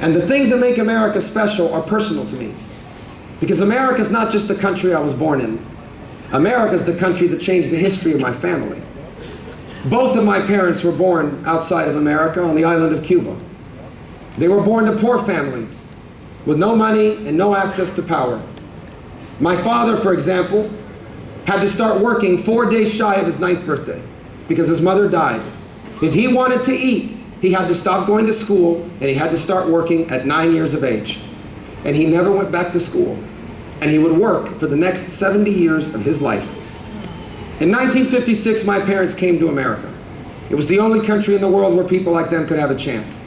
And the things that make America special are personal to me. Because America is not just the country I was born in. America is the country that changed the history of my family. Both of my parents were born outside of America on the island of Cuba. They were born to poor families with no money and no access to power. My father, for example, had to start working 4 days shy of his 9th birthday because his mother died. If he wanted to eat, he had to stop going to school and he had to start working at 9 years of age. And he never went back to school. And he would work for the next 70 years of his life. In 1956, my parents came to America. It was the only country in the world where people like them could have a chance.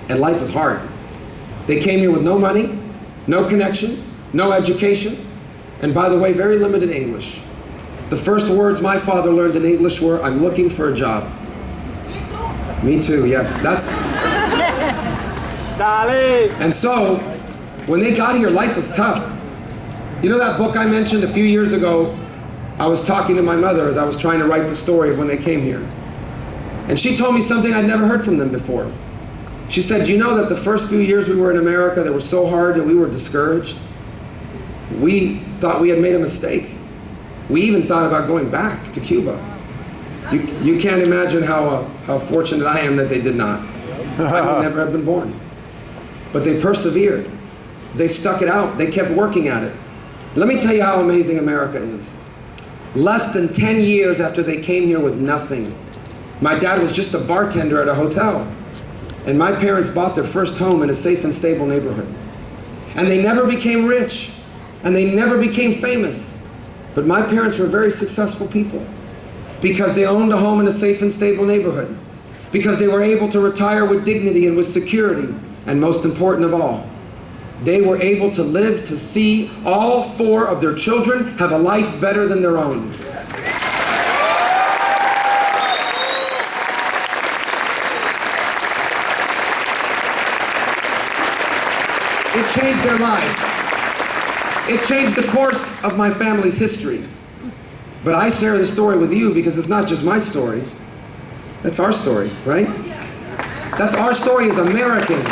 And life was hard. They came here with no money, no connections, no education, and by the way, very limited English. The first words my father learned in English were, "I'm looking for a job." Me too, yes. And so, when they got here, life was tough. You know that book I mentioned a few years ago? I was talking to my mother as I was trying to write the story of when they came here. And she told me something I'd never heard from them before. She said, "You know that the first few years we were in America, they were so hard and we were discouraged. We thought we had made a mistake. We even thought about going back to Cuba." You can't imagine how fortunate I am that they did not. I would never have been born. But they persevered. They stuck it out. They kept working at it. Let me tell you how amazing America is. Less than 10 years after they came here with nothing, my dad was just a bartender at a hotel. And my parents bought their first home in a safe and stable neighborhood. And they never became rich. And they never became famous. But my parents were very successful people because they owned a home in a safe and stable neighborhood, because they were able to retire with dignity and with security, and most important of all, they were able to live to see all 4 of their children have a life better than their own. It changed their lives. It changed the course of my family's history. But I share this story with you because it's not just my story. That's our story, right? That's our story as Americans.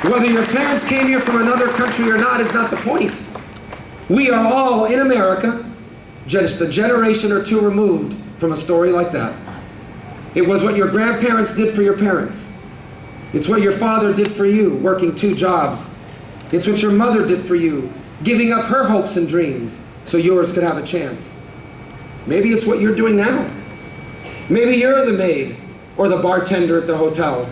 Whether your parents came here from another country or not is not the point. We are all in America, just a generation or 2 removed from a story like that. It was what your grandparents did for your parents. It's what your father did for you, working 2 jobs. It's what your mother did for you, giving up her hopes and dreams so yours could have a chance. Maybe it's what you're doing now. Maybe you're the maid or the bartender at the hotel.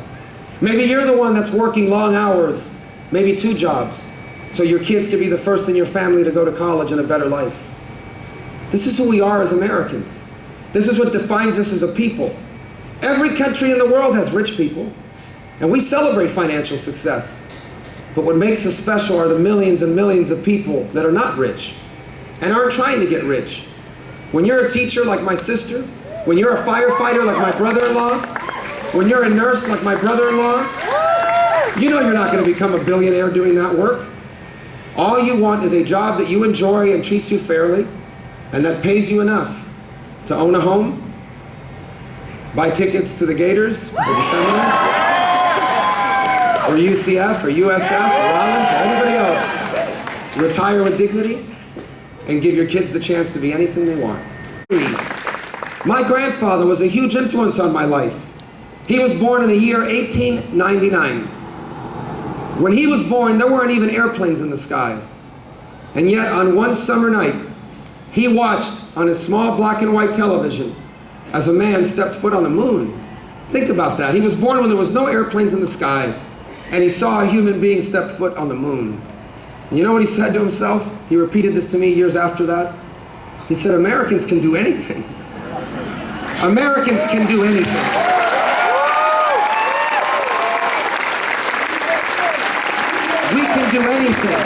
Maybe you're the one that's working long hours, maybe 2 jobs, so your kids can be the first in your family to go to college and a better life. This is who we are as Americans. This is what defines us as a people. Every country in the world has rich people, and we celebrate financial success. But what makes us special are the millions and millions of people that are not rich and aren't trying to get rich. When you're a teacher like my sister, when you're a firefighter like my brother-in-law, when you're a nurse like my brother-in-law, you know you're not going to become a billionaire doing that work. All you want is a job that you enjoy and treats you fairly, and that pays you enough to own a home, buy tickets to the Gators, or the Seminoles, or UCF, or USF, or Rollins, or anybody else. Retire with dignity, and give your kids the chance to be anything they want. My grandfather was a huge influence on my life. He was born in the year 1899. When he was born, there weren't even airplanes in the sky. And yet, on one summer night, he watched on his small black and white television as a man stepped foot on the moon. Think about that. He was born when there was no airplanes in the sky, and he saw a human being step foot on the moon. And you know what he said to himself? He repeated this to me years after that. He said, "Americans can do anything. Americans can do anything." We can do anything.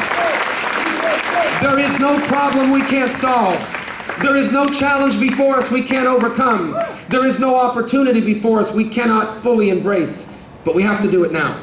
There is no problem we can't solve. There is no challenge before us we can't overcome. There is no opportunity before us we cannot fully embrace. But we have to do it now.